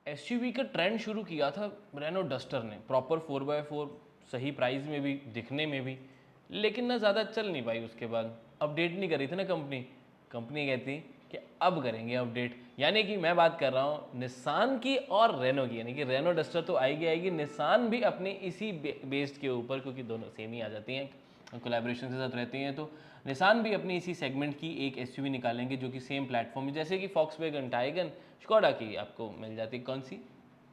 SUV का trend शुरू किया था रेनो डस्टर ने, प्रॉपर 4x4 सही प्राइस में भी, दिखने में भी, लेकिन ना ज़्यादा चल नहीं पाई। उसके बाद अपडेट नहीं करी थी ना कंपनी। कंपनी कहती कि अब करेंगे अपडेट, यानी कि मैं बात कर रहा हूँ निसान की और रेनो की, यानी कि रेनो डस्टर तो आएगी आएगी, निसान भी अपने इसी बेस्ड के ऊपर, क्योंकि दोनों सेम ही आ जाती हैं, कोलैबोरेशन के साथ रहती हैं, तो निसान भी अपनी इसी सेगमेंट की एक एसयूवी निकालेंगे जो कि सेम प्लेटफॉर्म में, जैसे कि फॉक्सवैगन टाइगन स्कोडा की आपको मिल जाती है, कौन सी,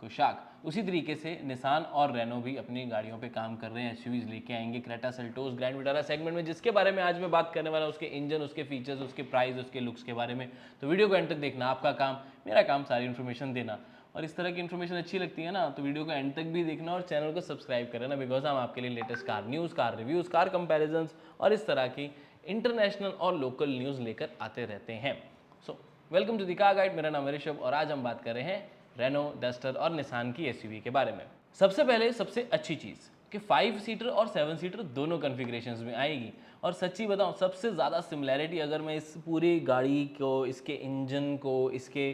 कुशाक, उसी तरीके से निसान और रेनो भी अपनी गाड़ियों पे काम कर रहे हैं, एसयूवीज लेके आएंगे Creta Seltos grand Vitara segment में, जिसके बारे में आज मैं बात करने वाला हूँ, उसके इंजन, उसके फीचर्स, उसके प्राइस, उसके लुक्स के बारे में। तो वीडियो को एंड तक देखना आपका काम, मेरा काम सारी इन्फॉर्मेशन देना, और इस तरह की इन्फॉर्मेशन अच्छी लगती है ना तो वीडियो को एंड तक भी देखना और चैनल को सब्सक्राइब करें ना, बिकॉज हम आपके लिए latest car news, car reviews, car comparisons और इस तरह की इंटरनेशनल और लोकल न्यूज़ लेकर आते रहते हैं। So welcome to the car guide, मेरा नाम है ऋषभ और आज हम बात कर रहे हैं रेनो डस्टर और निसान की एसयूवी के बारे में। सबसे पहले सबसे अच्छी चीज़ कि 5 सीटर और 7 सीटर दोनों कॉन्फ़िगरेशंस में आएगी। और सच्ची बताऊं, सबसे ज़्यादा सिमिलैरिटी अगर मैं इस पूरी गाड़ी को, इसके इंजन को, इसके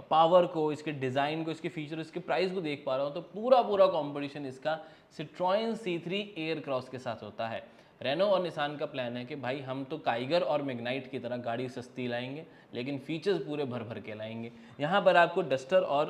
पावर को, इसके डिज़ाइन को, इसके फीचर, इसके प्राइस को देख पा रहा हूँ, तो पूरा पूरा कंपटीशन इसका सिट्रोइन C3 एयर क्रॉस के साथ होता है। रेनो और निसान का प्लान है कि भाई हम तो काइगर और मैग्नाइट की तरह गाड़ी सस्ती लाएंगे, लेकिन फीचर्स पूरे भर भर के लाएंगे। यहाँ पर आपको डस्टर और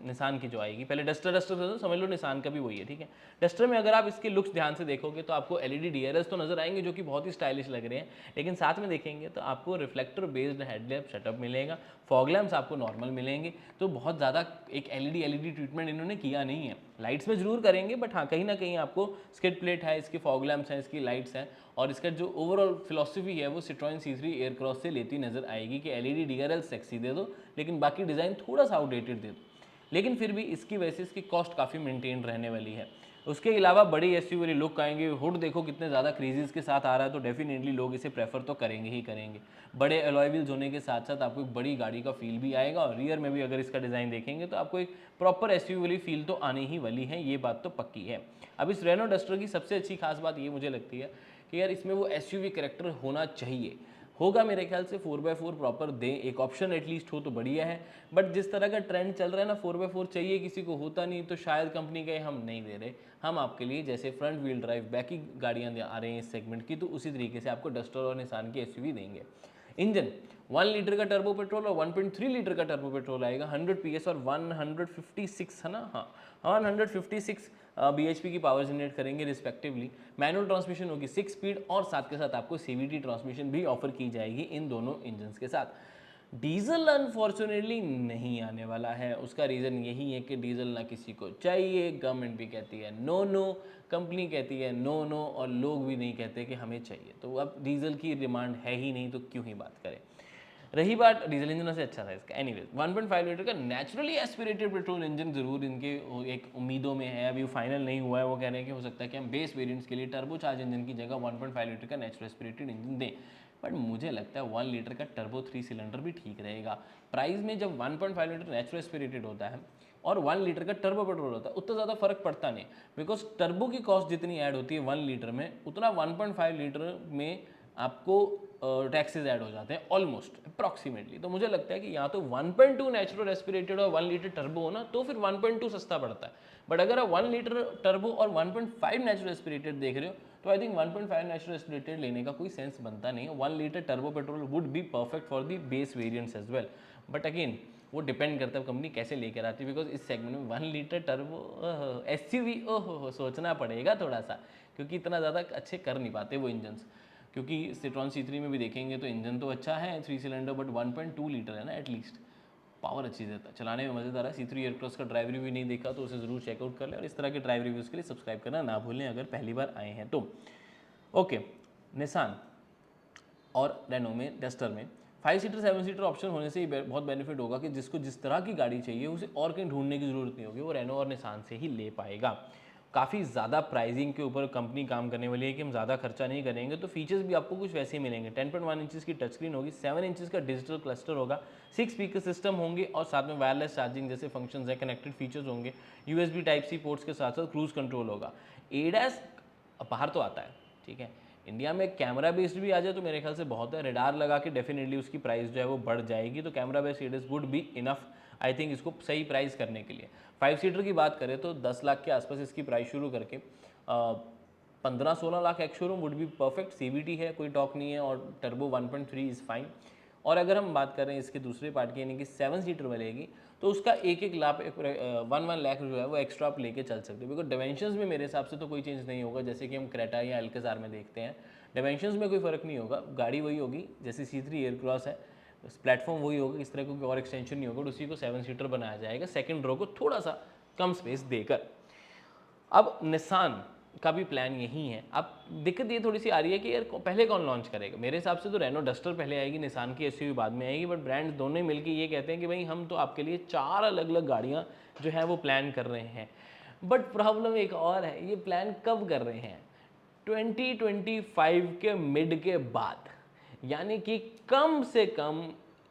निसान की जो आएगी, पहले डस्टर डस्टर तो समझ लो, निसान का भी वही है, ठीक है। डस्टर में अगर आप इसके लुक्स ध्यान से देखोगे तो आपको एलईडी डीआरएस तो नजर आएंगे जो कि बहुत ही स्टाइलिश लग रहे हैं, लेकिन साथ में देखेंगे तो आपको रिफ्लेक्टर बेस्ड हेडलैम्प सेटअप मिलेगा, फॉग लैम्प्स आपको नॉर्मल मिलेंगे। तो बहुत ज़्यादा एक एलईडी ट्रीटमेंट इन्होंने किया नहीं है, लाइट्स में जरूर करेंगे, बट हाँ कहीं ना कहीं आपको स्किड प्लेट है, इसकी फॉग लैम्प्स हैं, इसकी लाइट्स हैं, और इसका जो ओवरऑल फिलॉसफी है वो सिट्रोइन C3 एयर क्रॉस से लेती नजर आएगी कि एलईडी डीआरएल सेक्सी दे दो, लेकिन बाकी डिज़ाइन थोड़ा सा आउटडेटेड दे दो। लेकिन फिर भी इसकी वजह से इसकी कॉस्ट काफ़ी मेंटेन रहने वाली है। उसके अलावा बड़ी एसयूवी वाली लुक आएंगे, हुड देखो कितने ज़्यादा क्रीजेस के साथ आ रहा है, तो डेफिनेटली लोग इसे प्रेफर तो करेंगे ही करेंगे। बड़े अलॉय व्हील्स होने के साथ साथ आपको एक बड़ी गाड़ी का फील भी आएगा, और रियर में भी अगर इसका डिज़ाइन देखेंगे तो आपको एक प्रॉपर एसयूवी वाली फील तो आने ही वाली है, ये बात तो पक्की है। अब इस रेनो डस्टर की सबसे अच्छी खास बात ये मुझे लगती है कि यार इसमें वो एसयूवी कैरेक्टर होना चाहिए, होगा मेरे ख्याल से 4x4 प्रॉपर दें, एक ऑप्शन एटलीस्ट हो तो बढ़िया है। बट जिस तरह का ट्रेंड चल रहा है ना, 4x4 चाहिए किसी को, होता नहीं, तो शायद कंपनी कहे हम नहीं दे रहे, हम आपके लिए जैसे फ्रंट व्हील ड्राइव बैक की गाड़ियाँ आ रही हैं इस सेगमेंट की, तो उसी तरीके से आपको डस्टर और निसान की एसयूवी देंगे। इंजन 1 लीटर का टर्बो पेट्रोल और 1.3 लीटर का टर्बो पेट्रोल आएगा, 100 PS और 156 है ना, हाँ 156 bhp की पावर जनरेट करेंगे रिस्पेक्टिवली। मैनुअल ट्रांसमिशन होगी 6 स्पीड, और साथ के साथ आपको CVT ट्रांसमिशन भी ऑफर की जाएगी इन दोनों इंजन के साथ। डीजल अनफॉर्चुनेटली नहीं आने वाला है, उसका रीज़न यही है कि डीजल ना किसी को चाहिए, गवर्नमेंट भी कहती है नो नो, कंपनी कहती है नो नो, और लोग भी नहीं कहते कि हमें चाहिए, तो अब डीजल की डिमांड है ही नहीं, तो क्यों ही बात करें। रही बात डीजल इंजन से अच्छा था इसका, एनीवेज 1.5 लीटर का नेचुरली एस्पिरेटेड पेट्रोल इंजन जरूर इनके एक उम्मीदों में है, अभी फाइनल नहीं हुआ है, वो कह रहे हैं कि हो सकता है कि हम बेस वेरिएंट्स के लिए टर्बो चार्ज इंजन की जगह 1.5 लीटर का नेचुरल एस्पिरेटेड इंजन दें। बट मुझे लगता है 1 लीटर का टर्बो 3 सिलेंडर भी ठीक रहेगा। प्राइस में जब 1.5 लीटर नेचुरल एस्पिरेटेड होता है और 1 लीटर का टर्बो पेट्रोल होता है, उतना ज़्यादा फर्क पड़ता नहीं, बिकॉज टर्बो की कॉस्ट जितनी ऐड होती है 1 लीटर में, उतना 1.5 लीटर में आपको टैक्सेस ऐड हो जाते हैं ऑलमोस्ट अप्रॉक्सीमेटली। तो मुझे लगता है कि यहाँ तो 1.2 नेचुरल एस्पिरेटेड और 1 लीटर टर्बो हो ना, तो फिर 1.2 सस्ता पड़ता है। बट अगर आप 1 लीटर टर्बो और 1.5 नेचुरल एस्पिरेटेड देख रहे हो, तो आई थिंक 1.5 नेचुरल एस्पिरेटेड लेने का कोई सेंस बनता नहीं है। 1 litre turbo petrol would be perfect for the base variants as well, but again वो डिपेंड करता है कंपनी कैसे लेकर आती है, बिकॉज इस सेगमेंट में 1 लीटर टर्बो एसयूवी ओहो सोचना पड़ेगा थोड़ा सा, क्योंकि इतना ज़्यादा अच्छे कर नहीं पाते वो इंजन्स। क्योंकि सिट्रॉन C3 में भी देखेंगे तो इंजन तो अच्छा है 3 सिलेंडर, बट 1.2 लीटर है ना, एटलीस्ट पावर अच्छी देता है, चलाने में मज़ेदार है। C3 एयरक्रॉस का ड्राइव रिव्यू नहीं देखा तो उसे ज़रूर चेकआउट कर लें, और इस तरह के ड्राइव रिव्यूज़ के लिए सब्सक्राइब करना ना भूलें अगर पहली बार आए हैं तो। ओके, निसान और रेनो में, डस्टर में 5 सीटर 7 सीटर ऑप्शन होने से ही बहुत बेनिफिट होगा कि जिसको जिस तरह की गाड़ी चाहिए उसे और कहीं ढूंढने की ज़रूरत नहीं होगी, वो रेनो और निसान से ही ले पाएगा। काफ़ी ज़्यादा प्राइसिंग के ऊपर कंपनी काम करने वाली है कि हम ज़्यादा खर्चा नहीं करेंगे, तो फीचर्स भी आपको कुछ वैसे ही मिलेंगे। 10.1 इंचज़ की टच स्क्रीन होगी, 7 इंचज़ का डिजिटल क्लस्टर होगा, 6 स्पीकर सिस्टम होंगे, और साथ में वायरलेस चार्जिंग जैसे फंक्शंस हैं, कनेक्टेड फीचर्स होंगे, USB Type-C पोर्ट्स के साथ साथ क्रूज कंट्रोल होगा। एडैस बाहर तो आता है, ठीक है, इंडिया में कैमरा बेस्ड भी आ जाए तो मेरे ख्याल से बहुत है, रेडार लगा के डेफिनेटली उसकी प्राइस जो है वो बढ़ जाएगी, तो camera based AIDS would be enough I think इसको सही प्राइस करने के लिए। 5 सीटर की बात करें तो 10 लाख के आसपास इसकी प्राइस शुरू करके 15-16 lakh ex showroom would be perfect. CVT है, कोई टॉक नहीं है, और टर्बो 1.3 इज़ फाइन। और अगर हम बात करें इसके दूसरे पार्ट की, यानी कि 7 सीटर मिलेगी, तो उसका एक लाख 1 लाख जो है वो एक्स्ट्रा आप लेके चल सकते हो, बिकॉज डायमेंशंस में मेरे हिसाब से तो कोई चेंज नहीं होगा, जैसे कि हम क्रेटा या अल्काज़ार में देखते हैं। डायमेंशंस में कोई फ़र्क नहीं होगा, गाड़ी वही होगी, जैसे C3 एयरक्रॉस है, प्लेटफॉर्म वही होगा, इस तरह का कोई और एक्सटेंशन नहीं होगा, उसी को 7 सीटर बनाया जाएगा, सेकंड रो को थोड़ा सा कम स्पेस देकर। अब निसान का भी प्लान यही है। अब दिक्कत ये थोड़ी सी आ रही है कि यार पहले कौन लॉन्च करेगा। मेरे हिसाब से तो रेनो डस्टर पहले आएगी, निसान की एसयूवी बाद में आएगी, बट ब्रांड्स दोनों ही मिलकर ये कहते हैं कि भाई हम तो आपके लिए 4 अलग अलग गाड़ियाँ जो है वो प्लान कर रहे हैं। बट प्रॉब्लम एक और है, ये प्लान कब कर रहे हैं? 2025 के मिड के बाद, यानी कि कम से कम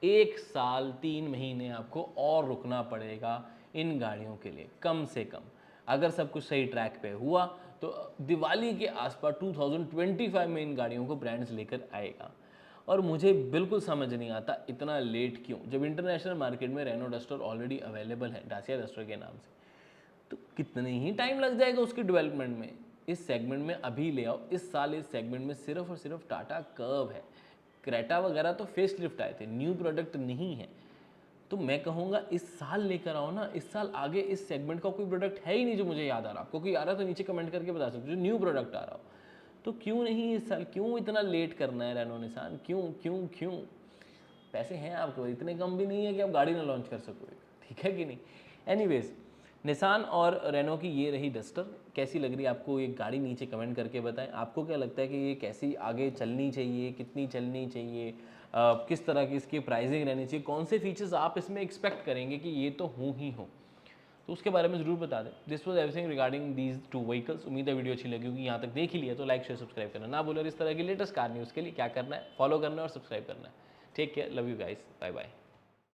1 साल 3 महीने आपको और रुकना पड़ेगा इन गाड़ियों के लिए, कम से कम। अगर सब कुछ सही ट्रैक पे हुआ तो दिवाली के आसपास 2025 में इन गाड़ियों को ब्रांड्स लेकर आएगा। और मुझे बिल्कुल समझ नहीं आता इतना लेट क्यों, जब इंटरनेशनल मार्केट में रेनो डस्टर ऑलरेडी अवेलेबल है डासिया डस्टर के नाम से। तो कितने ही टाइम लग जाएगा उसकी डेवलपमेंट में। इस सेगमेंट में अभी ले आओ, इस साल इस सेगमेंट में सिर्फ और सिर्फ टाटा कर्व है, क्रेटा वगैरह तो फेस लिफ्ट आए थे, न्यू प्रोडक्ट नहीं है। तो मैं कहूँगा इस साल लेकर आओ ना, इस साल आगे इस सेगमेंट का कोई प्रोडक्ट है ही नहीं जो मुझे याद आ रहा। आपको कोई आ रहा तो नीचे कमेंट करके बता सकते हो जो न्यू प्रोडक्ट आ रहा हो। तो क्यों नहीं इस साल, क्यों इतना लेट करना है रेनो निसान, क्यों क्यों क्यों? पैसे हैं आपको, इतने कम भी नहीं है कि आप गाड़ी ना लॉन्च कर सको, ठीक है कि नहीं। एनीवेज, निसान और रेनो की ये रही डस्टर। कैसी लग रही है आपको ये गाड़ी, नीचे कमेंट करके बताएं। आपको क्या लगता है कि ये कैसी आगे चलनी चाहिए, कितनी चलनी चाहिए, किस तरह की इसकी प्राइसिंग रहनी चाहिए, कौन से फीचर्स आप इसमें एक्सपेक्ट करेंगे कि ये तो हों ही हो, तो उसके बारे में ज़रूर बता दें। This was everything regarding these 2 vehicles. उम्मीद है वीडियो अच्छी लगी होगी, यहाँ तक देख ही लिया तो लाइक शेयर सब्सक्राइब करना ना भूलें। और इस तरह की लेटेस्ट कार न्यूज़ के लिए क्या करना है, फॉलो करना है और सब्सक्राइब करना है। Take care, love you guys, bye bye.